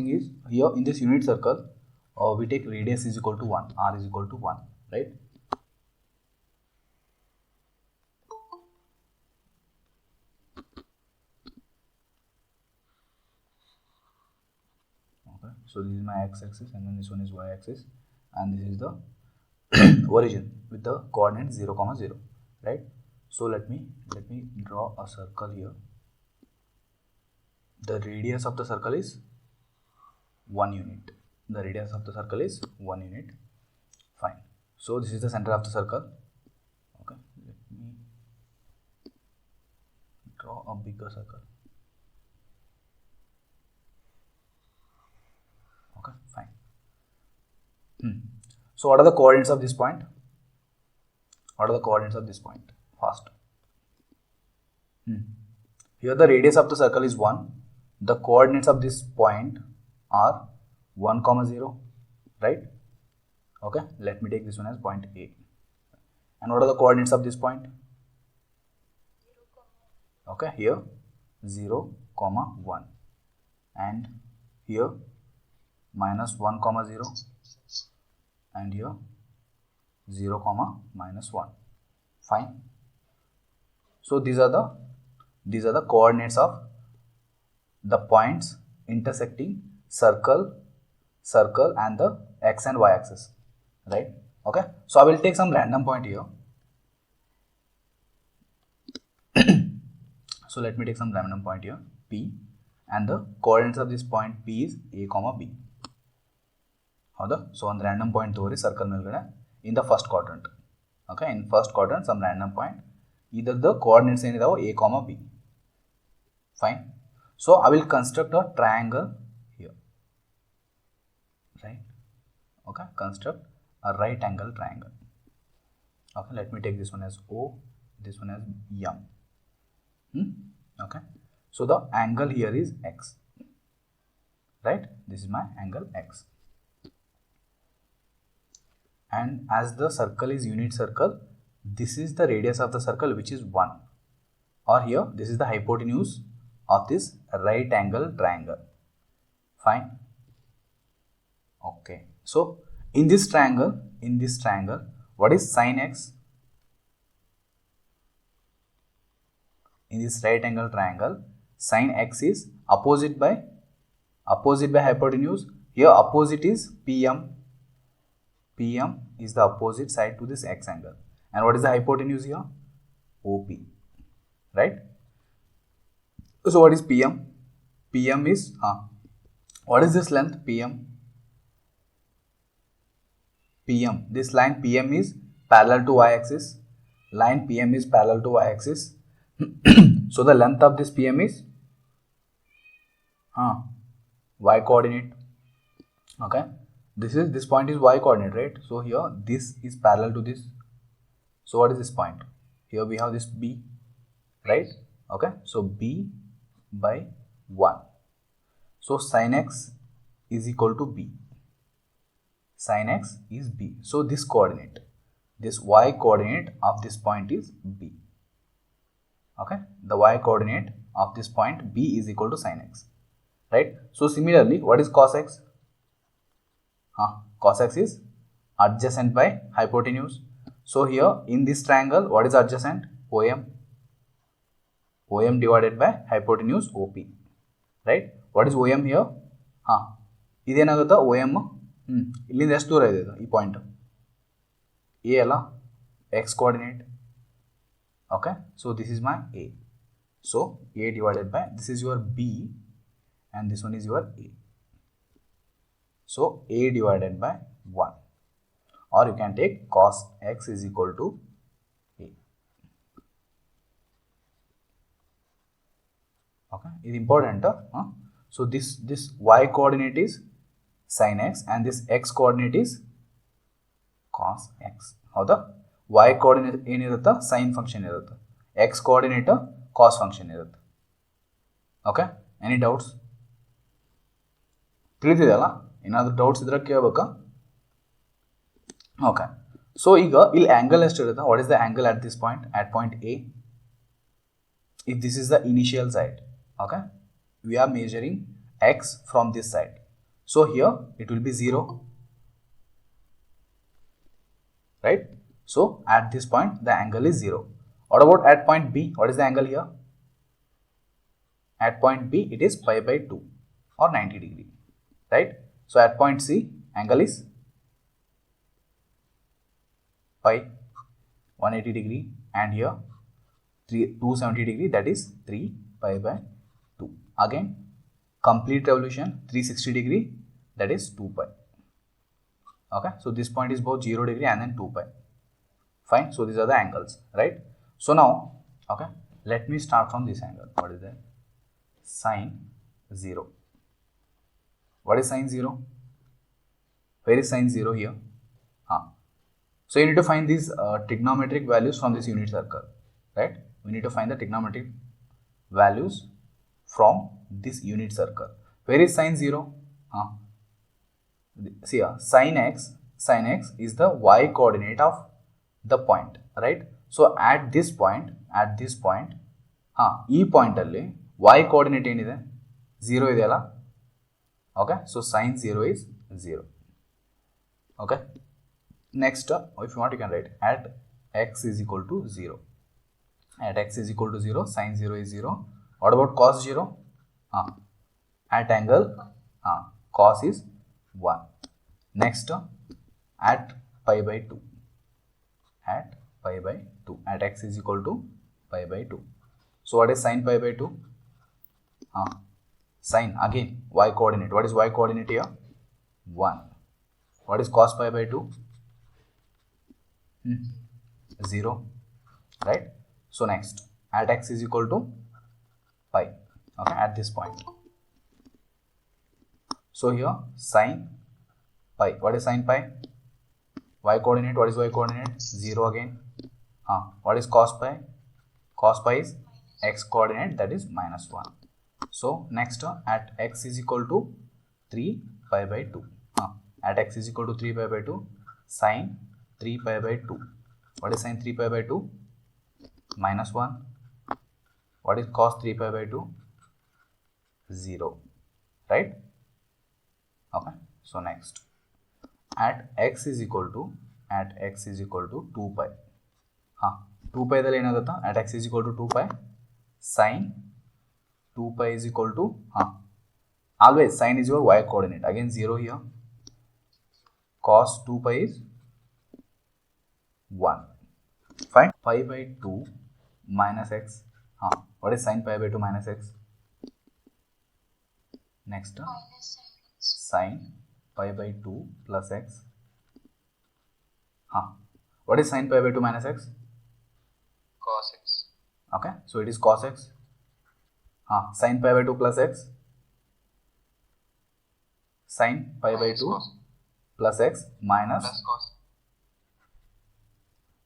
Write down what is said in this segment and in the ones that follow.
is here in this unit circle we take radius is equal to 1, r is equal to 1, right? Okay, so this is my x-axis and then this one is y-axis and this is the origin with the coordinate 0, 0, right? So let me draw a circle here. The radius of the circle is 1 unit. The radius of the circle is 1 unit. Fine. So this is the center of the circle. Okay, let me draw a bigger circle. Okay, fine. So what are the coordinates of this point? What are the coordinates of this point? Fast. Here the radius of the circle is 1. The coordinates of this point are 1, 0, right? Okay, let me take this one as point A. And what are the coordinates of this point? Okay, here 0, 1, and here minus 1, 0, and here 0, -1. Fine. So these are the coordinates of the points intersecting circle and the x and y axis, right? Okay, so I will take some random point here. So let me take some random point here, P, and the coordinates of this point P is A, B. So one random point toward circle melgade in the first quadrant. Okay, in first quadrant some random point, either the coordinates A, B. Fine. So I will construct a triangle here, right? Okay, construct a right angle triangle. Okay, let me take this one as O, this one as M. Okay, so the angle here is x, right? This is my angle x. And as the circle is unit circle, this is the radius of the circle, which is 1, or here this is the hypotenuse of this right angle triangle. Fine. Okay, so in this triangle, what is sin x? In this right angle triangle, sin x is opposite by hypotenuse. Here opposite is PM. PM is the opposite side to this x angle. And what is the hypotenuse here? OP, right? So what is PM? PM is, what is this length? PM. This line PM is parallel to y-axis. Line PM is parallel to y-axis. So the length of this PM is y coordinate. Okay, this point is y coordinate, right? So here this is parallel to this. So what is this point? Here we have this B, right? Okay, so B by 1. So sin x is equal to B. Sin x is B. So this coordinate, this y coordinate of this point is B. Okay, the y coordinate of this point B is equal to sin x, right? So similarly, what is cos x? Cos x is adjacent by hypotenuse. So here in this triangle, what is adjacent? OM. OM divided by hypotenuse OP, right? What is OM here? ಇದೇನಾಗುತ್ತೆ OM ಇಲ್ಲಿಂದ ಎಷ್ಟು ದೂರ ಇದೆ ಈ point A ಅಲ್ಲ, x coordinate. Okay, so this is my A. So A divided by, this is your B and this one is your A. So A divided by 1, or you can take cos x is equal to A. Okay, it is important. So this y coordinate is sin x and this x coordinate is cos x. ಹೌದಾ? y coordinate ಏನಿರುತ್ತೆ? sin function ಇರುತ್ತೆ. x coordinate cos function ಇರುತ್ತೆ. Okay, any doubts? ತಿಳಿದಿದೆಯಲ್ಲ? ಏನಾದರೂ doubts ಇದ್ರೆ ಕೇಳಬೇಕಾ? Okay, so ಈಗ ಇಲ್ಲಿ angle ಎಷ್ಟು ಇರುತ್ತೆ? What is the angle at this point, at point A? If this is the initial side, okay, we are measuring x from this side. So here it will be 0, right? So at this point the angle is 0. What about at point B? What is the angle here? At point B it is pi by 2 or 90 degree, right? So at point C angle is pi 180 degree, and here 270 degree, that is 3 pi by 2. Again complete revolution 360 degree, that is 2 pi. Okay, so this point is both 0 degree and then 2 pi. Fine, so these are the angles, right? So now, okay, let me start from this angle. What is that? Sine 0. What is sine 0? Where is sine 0 here? So you need to find these trigonometric values from this unit circle, right? We need to find the trigonometric values from this unit circle. Where is sine 0? See here, sin x is the y coordinate of the point, right? So at this point, e point alli y coordinate enide 0 ideyala. Okay, so sin 0 is 0. Okay, next if you want you can write at x is equal to 0. At x is equal to 0, sin 0 is 0. What about cos 0? At angle cos is 1. Next at pi by 2. At pi by 2. At x is equal to pi by 2. So what is sin pi by 2? Sin, again y coordinate. What is y coordinate here? 1. What is cos pi by 2? 0, right? So next at x is equal to pi, okay, at this point. So here sin pi. What is sin pi? Y coordinate. What is y coordinate? 0 again. What is cos pi? Cos pi is x coordinate, that is -1. So next at x is equal to 3 pi by 2. At x is equal to 3 pi by 2, sin 3 pi by 2. What is sin 3 pi by 2? -1. What is cos 3 pi by 2? 0, right? Okay, so next at x is equal to 2 pi. 2 pi dali ಏನಾಗುತ್ತಾ? At x is equal to 2 pi, sin 2 pi is equal to always sin is your y coordinate, again 0 here. Cos 2 pi is 1. Fine. Pi by 2 minus x. What is sin pi by 2 minus x? Next sin pi by 2 plus x. What is sin pi by 2 minus x? Cos x. Okay, so it is cos x. Sin pi by 2 plus x. Sin pi by 2 plus x minus cos.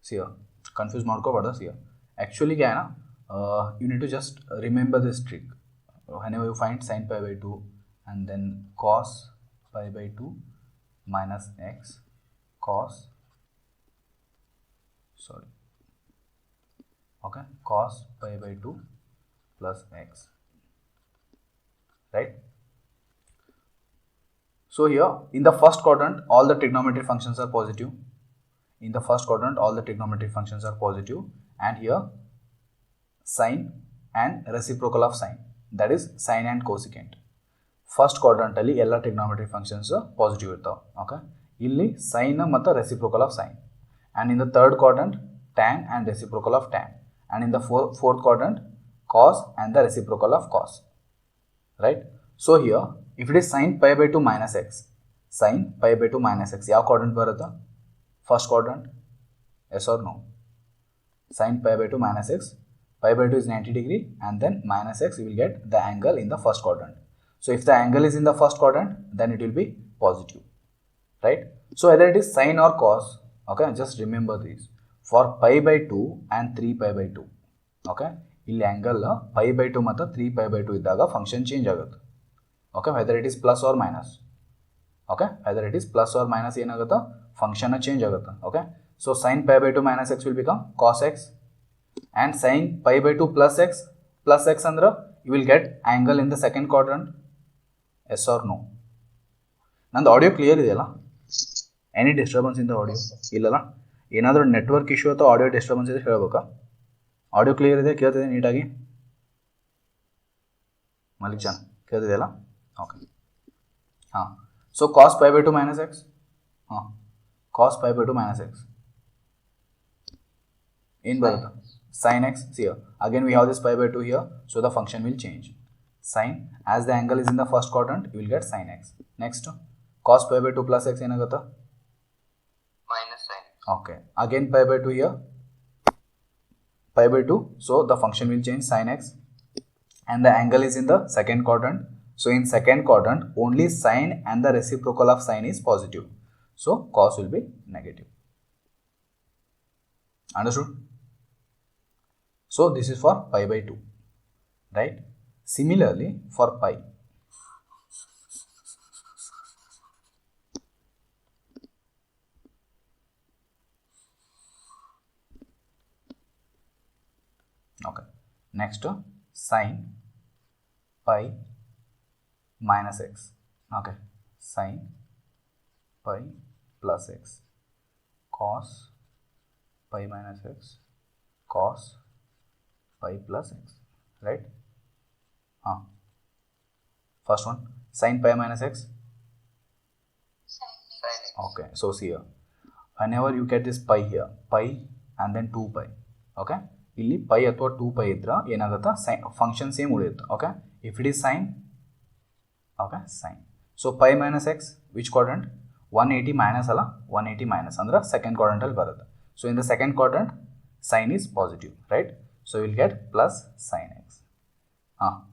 See here, confuse ಮಾಡ್ಕೋಬಾರ್ದು. See here, actually क्या है ना, you need to just remember this trick. Whenever you find sin pi by 2 and then cos pi by 2 minus x, cos pi by 2 plus x, right? So here in the first quadrant all the trigonometric functions are positive. And here sine and reciprocal of sine, that is sine and cosecant. First quadrant alli ella trigonometric functions positive irtave. Okay, illi sine ಮತ್ತು reciprocal of sine, and in the third quadrant tan and reciprocal of tan, and in the fourth quadrant cos and the reciprocal of cos, right? So here if it is sin pi by 2 minus x, ಯಾವ quadrant ಬರುತ್ತಾ? First quadrant, yes or no? Sin pi by 2 minus x, pi by 2 is 90 degree, and then minus x you will get the angle in the first quadrant. So if the angle is in the first quadrant, then it will be positive, right? So whether it is sin or cos, okay, just remember this. For pi by 2 and 3 pi by 2, okay, ಇಲ್ಲಿ angle pi by 2 ಮತ್ತು 3 pi by 2 ಇದ್ದಾಗ function change ಆಗುತ್ತೆ. Okay, whether it is plus or minus. Okay, whether it is plus or minus ಏನಾಗುತ್ತಾ, function change ಆಗುತ್ತೆ. Okay, so sin pi by 2 minus x will become cos x, and sin pi by 2 plus x ಅಂದ್ರೆ you will get angle in the second quadrant. Yes or no? ನಂದು audio clear ಇದೆಯಲ್ಲ? Any disturbance in the audio ಇಲ್ಲಲ್ಲ? ಏನಾದರೂ network issue ಅಥವಾ audio disturbance ಇದೆ ಹೇಳ್ಬೇಕಾ? Audio clear ಇದೆ, ಕೇಳ್ತಿದೆ ನೀಟಾಗಿ? ಮಲಿಕ್ ಜಾನ್ ಕೇಳ್ತಿದೆಯಲ್ಲ? ಓಕೆ. ಹಾಂ, so cos pi by two minus x. ಹಾಂ, cos pi by two minus x ಏನು ಬರುತ್ತೆ? sin x. See here again we have this pi by 2 here, so the function will change. Sin, as the angle is in the first quadrant, you will get sin x. Next, cos pi by 2 plus x ಏನಾಗುತ್ತೆ? minus sin x. Okay, again pi by 2 here, pi by 2, so the function will change sin x, and the angle is in the second quadrant, so in second quadrant only sin and the reciprocal of sin is positive, so cos will be negative. Understood? So this is for pi by 2, right? Similarly for pi, okay. Next, sin pi minus x. Okay, sin pi plus x, cos pi minus x, cos pi plus x, right? First one, sin pi minus x. Sin x. Okay, so see here, whenever you get this pi here, pi and then 2 pi, okay, ಇಲ್ಲಿ pi ಅಥವಾ 2 pi ಇದ್ರೆ ಏನಾಗುತ್ತೆ? Function same ಉಳಿಯುತ್ತೆ. Okay, if it is sine, okay, sine. So pi minus x which quadrant? 180 minus ಅಲ್ಲ, 180 ಮೈನಸ್ ಅಂದ್ರೆ second ಕ್ವಾಡ್ರಂಟಲ್ಲಿ ಬರುತ್ತೆ. So in the second quadrant sine is positive, right? So you will get plus sin x.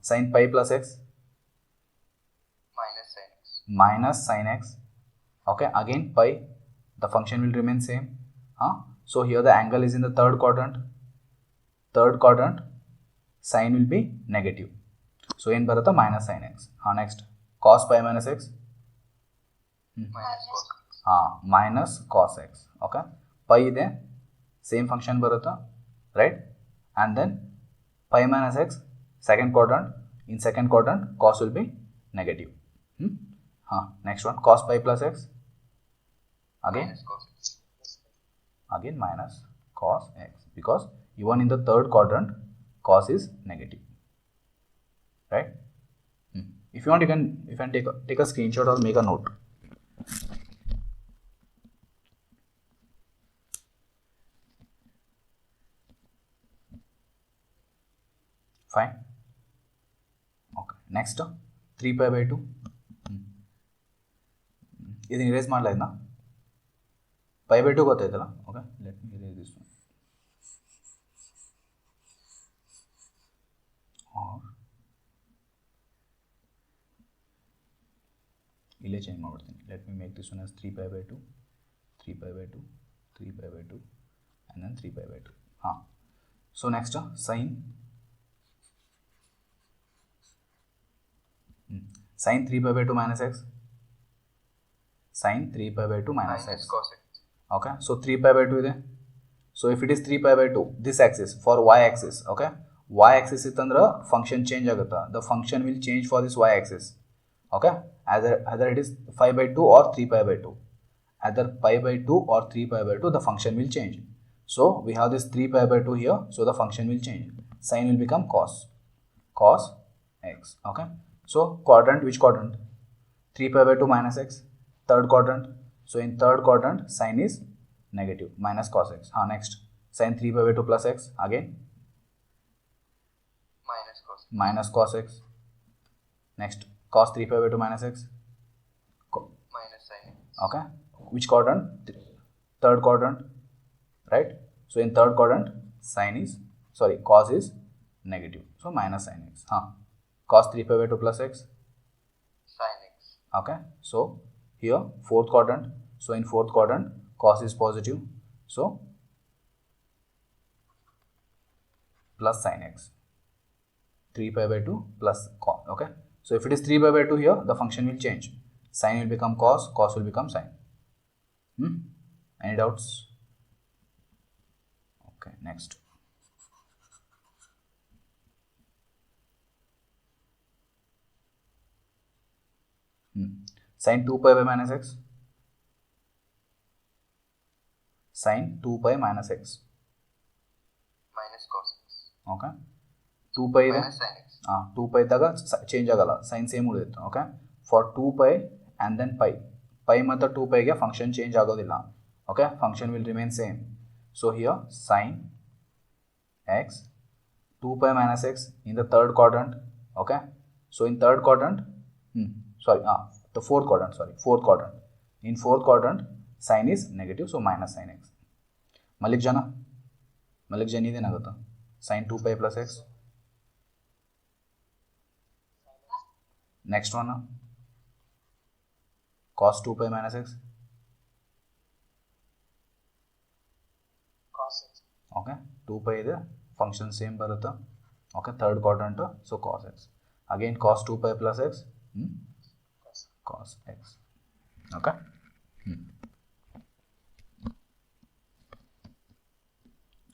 Sin pi plus x, minus sin x. Minus sin x. Okay, again pi, the function will remain same. So here the angle is in the third quadrant. Third quadrant, sin will be negative. So in barata minus sin x. Next, cos pi minus x. Minus cos x. Minus cos x. Okay, pi ide same function barata, right? And then pi minus x, second quadrant, in second quadrant cos will be negative. Next one, cos pi plus x, again Minus cos x. Again minus cos x, because even in the third quadrant cos is negative, right? If you want, you can take a screenshot or make a note. Fine. Okay, next 3 pi by 2. ಇದನ್ನ erase ಮಾಡಲ ಇದನ್ನ? pi by 2 ಗೊತ್ತಾಯ್ತಲ್ಲ? Okay, let me erase this one. ಇಲ್ಲೇ change ಮಾಡ್ಬಿಡ್ತೀನಿ. Let me make this one as 3 pi by 2, 3 pi by 2, 3 pi by 2 and then 3 pi by 2. So next sin sin 3 pi by 2 minus x, sin 3 pi by 2 minus Minus x. cos x. Okay, so 3 pi by 2 ಇದೆ. So if it is 3 pi by 2, this axis for y axis, okay, y axis ಇತ್ತಂದ್ರೆ function change ಆಗುತ್ತೆ. The function will change for this y axis. Okay, either it is 5 by 2 or 3 pi by 2. Either pi by 2 or 3 pi by 2, the function will change. So we have this 3 pi by 2 here, so the function will change. Sin will become cos x. Okay, so quadrant, which quadrant? 3 pi by 2 minus x, third quadrant. So in third quadrant sin is negative, minus cos x. Next, sin 3 pi by 2 plus x, again minus cos x. Next, cos 3 pi by 2 minus x, minus sin x. okay, which quadrant? Third quadrant, right? So in third quadrant cos is negative, so minus sin x. Cos 3 pi by 2 plus x, Sin x. okay. So here fourth quadrant, so in fourth quadrant cos is positive, so plus sin x. 3 pi by 2 plus cos. Okay, so if it is 3 pi by 2 here, the function will change. Sin will become cos, cos will become sin. Any doubts? Okay, next. Sin 2 pi by minus x. Sin 2 pi minus x. minus cos x. Okay. 2 pi ಇದೆ minus sin x. 2 pi ಇದ್ದಾಗ change ಆಗಲ್ಲ, sine same ಉಳಿಯುತ್ತೆ. Okay, for 2 pi and then pi ಮತ್ತು 2 piಗೆ function change ಆಗೋದಿಲ್ಲ. Okay, function will remain same. So here sine x 2 pi minus x in the third quadrant. Okay, so in third quadrant, the fourth quadrant. In fourth quadrant sin is negative, so minus sin x. Malik Jani iದೇನಾಗುತ್ತೆ? sin 2 pi plus x. Next one, cos 2 pi minus x. cos x. Okay, 2 pi ಇದೆ, function same ಬರುತ್ತೆ. Okay, third quadrant, so cos x. Again cos 2 pi plus x, cos x. Okay,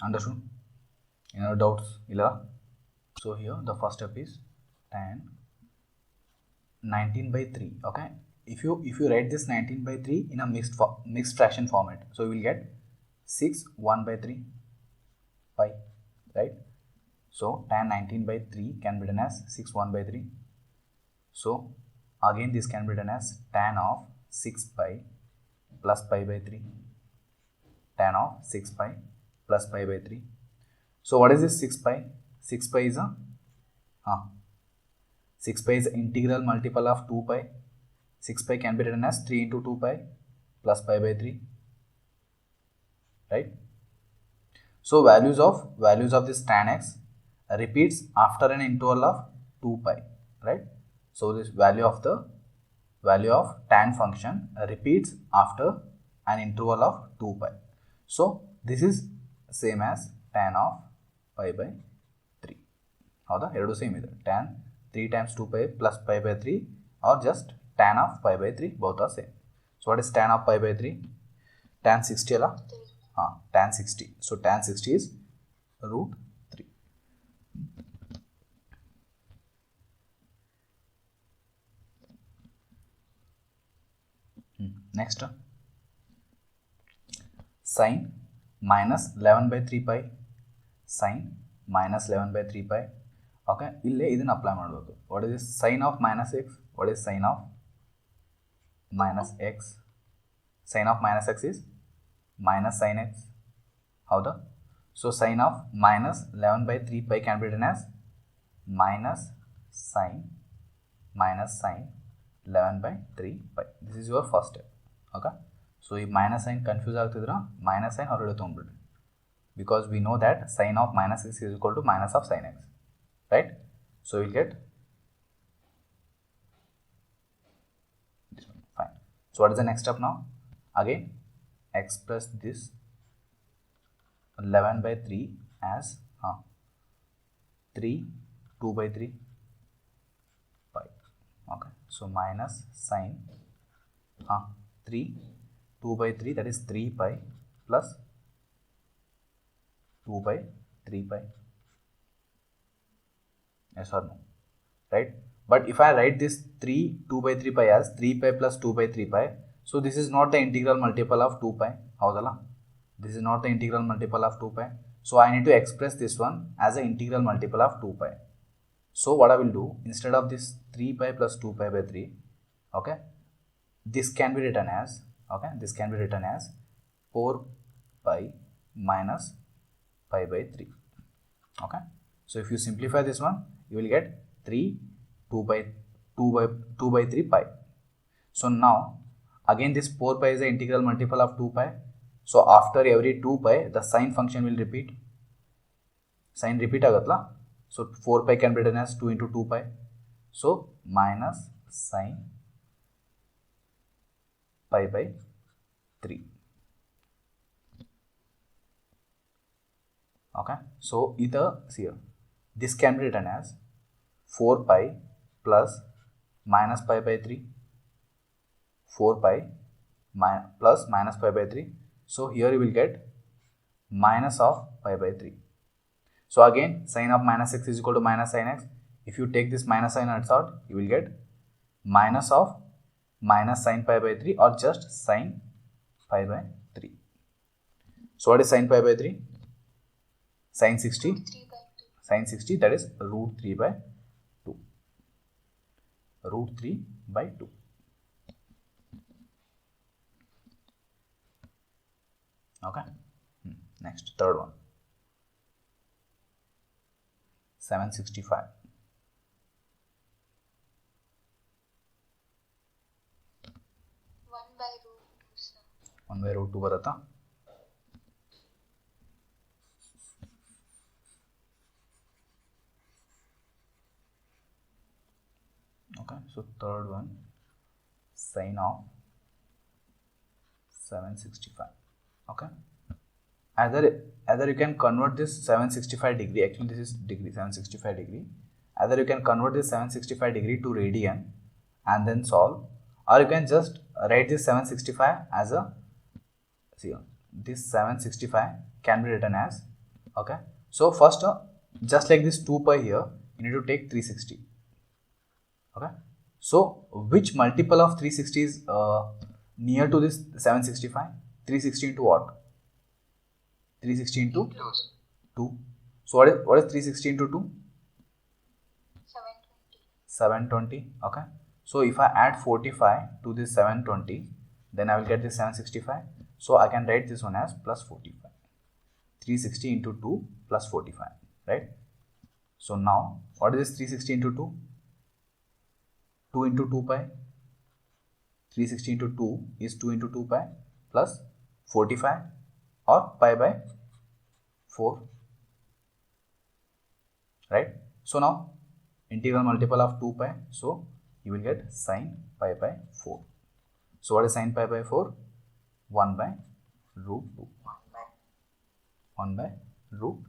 understood? ಏನಾದ್ರು doubts ಇಲ್ಲ? So here the first step is tan 19/3. Okay, if you write this 19/3 in a mixed fraction format, so you will get 6 1/3 pi, right? So tan 19/3 can be written as 6 1/3. So again this can be written as tan of 6 pi plus pi by 3. Tan of 6 pi plus pi by 3. So what is this 6 pi? 6 pi is a 6 pi is the integral multiple of 2 pi. 6 pi can be written as 3 into 2 pi plus pi by 3, right? So values of this tan x repeats after an interval of 2 pi, right? So this value of tan function repeats after an interval of 2 pi. So this is same as tan of pi by 3. ಹೌದಾ? ಎರಡು same ಇದೆ. tan 3 times 2 pi plus pi by 3 or just tan of pi by 3, both are same. So what is tan of pi by 3? Tan 60 ಅಲ್ಲ? Tan 60. So tan 60 is root 3. Next, sin minus 11/3 pi. Sin minus 11/3 pi. Okay, ಇಲ್ಲೇ ಇದನ್ನು apply ಮಾಡಬೇಕು. What is this sin of minus x? What is sin of minus x? Sin of minus x is minus sin x. ಹೌದಾ? So sin of minus 11/3 pi can be written as minus sin 11/3 pi. This is your first step. Okay, so ಈ minus sign confuse ಆಗ್ತಿದ್ರ minus sign ಹೊರಗಡೆ ತೊಗೊಂಡ್ಬಿಡ್ರಿ, because we know that sin of minus x is equal to minus of sin x, right? So we'll get this one. Fine. So what is the next step now? Again express this 11/3 as 3 2/3 pi. Okay, so minus sin 3 2/3, that is 3 pi plus 2/3 pi. Yes or no? Right? But if I write this 3 2/3 pi as 3 pi plus 2/3 pi, so this is not the integral multiple of 2 pi. Howdala? This is not the integral multiple of 2 pi. So I need to express this one as an integral multiple of 2 pi. So what I will do, instead of this 3 pi plus 2 pi by 3, okay, this can be written as 4 pi minus pi by 3. Okay, so if you simplify this one, you will get 3 2 by 3 pi. So now again this 4 pi is the integral multiple of 2 pi. So after every 2 pi the sine function will repeat. Sine repeat agatla. So 4 pi can be written as 2 into 2 pi. So minus sine pi by 3. Okay, so either here this can be written as 4 pi plus minus pi by 3. 4 pi plus minus pi by 3. So here you will get minus of pi by 3. So again sin of minus x is equal to minus sin x. If you take this minus sign outside, you will get minus of minus sin pi by 3 or just sin pi by 3. So what is sin pi by 3? Sin 60. 3 by 2. Sin 60, that is root 3 by 2. Root 3 by 2. Okay. Next, third one. 765. 1 by root 2, sir. 1 by root 2 ಬರುತ್ತಾ? Okay, so third one, sine of 765. Okay, either you can convert this 765 degree, actually this is degree, 765 degree, either you can convert this 765 degree to radian and then solve, or you can just write this 765 as a, see, this 765 can be written as, okay, so first just like this 2 pi here, you need to take 360. Okay, so which multiple of 360 is near to this 765? 360 into what? 360 into 2. So what is 360 into 2? 720. 720. Okay, so if I add 45 to this 720, then I will get this 765. So I can write this one as plus 45. 360 into 2 plus 45, right? So now what is this 360 into 2? 2 into 2 pi. 360 into 2 is 2 into 2 pi plus 45 or pi by 4, right? So now integral multiple of 2 pi, so you will get sin pi by 4. So what is sin pi by 4? 1 by root 2. 1 by root